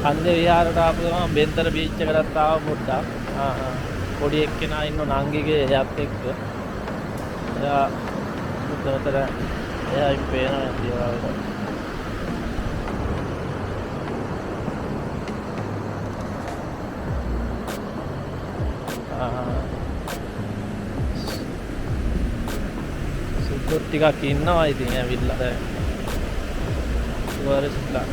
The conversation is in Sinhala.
කන්දේ විහාරට ආපු ගමන් බෙන්තර බීච් එකටත් ආව පොඩ්ඩක්. පොඩි එක්කෙනා ඉන්න නංගිගේ එයත් එක්ක. එයා උතර එයායින් පේනවා කියලා. සුද්දොත් ටිකක් ඉන්නවා ඉතින් ඇවිල්ලා දැන්. ටුවරිස්ට්ලා